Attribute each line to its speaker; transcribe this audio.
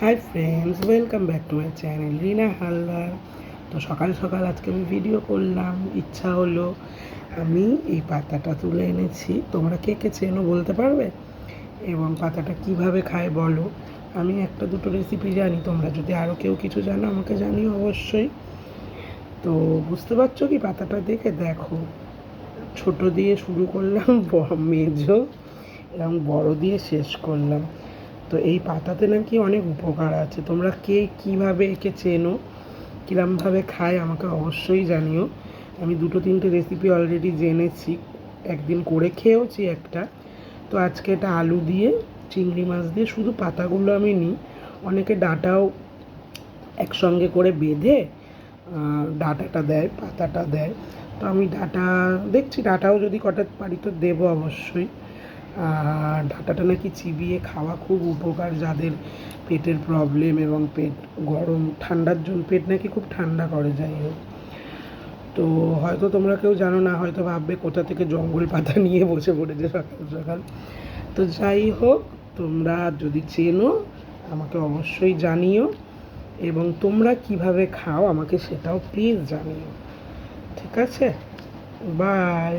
Speaker 1: High friends, welcome back to my channel Rina Haldar. তো সকাল সকাল আজকে আমি ভিডিও করলাম, ইচ্ছা হলো। আমি এই পাতাটা তুলে এনেছি, তোমরা কে কে চেনো বলতে পারবে? এবং পাতাটা কিভাবে খায় বলো। আমি একটা দুটো রেসিপি জানি, তোমরা যদি আরও কেউ কিছু জানো আমাকে জানিও অবশ্যই। তো বুঝতে পারছো কি, পাতাটা দেখে দেখো, ছোট দিয়ে শুরু করলাম, মেজো এবং বড় দিয়ে শেষ করলাম। তো এই পাতাতে নাকি অনেক উপকার আছে। তোমরা কে কীভাবে একে চেনো, কীরমভাবে খায় আমাকে অবশ্যই জানিও। আমি দুটো তিনটে রেসিপি অলরেডি জেনেছি, একদিন করে খেয়েওছি একটা। তো আজকে এটা আলু দিয়ে, চিংড়ি মাছ দিয়ে, শুধু পাতাগুলো আমি নিই। অনেকে ডাঁটাও একসঙ্গে করে বেঁধে ডাঁটাটা দেয়, পাতাটা দেয়। তো আমি ডাঁটা দেখছি, ডাঁটাও যদি কটা পারি তো দেবো অবশ্যই। আর ডাঁটাটা নাকি চিবিয়ে খাওয়া খুব উপকার, যাদের পেটের প্রবলেম এবং পেট গরম ঠান্ডার জন্য, পেট নাকি খুব ঠান্ডা করে। যাই হোক, তো হয়তো তোমরা কেউ জানো না, হয়তো ভাববে কোথা থেকে জঙ্গল পাতা নিয়ে বসে পড়েছে সকাল সকাল। তো যাই হোক, তোমরা যদি চেনো আমাকে অবশ্যই জানিও, এবং তোমরা কিভাবে খাও আমাকে সেটাও প্লিজ জানিও। ঠিক আছে, বাই।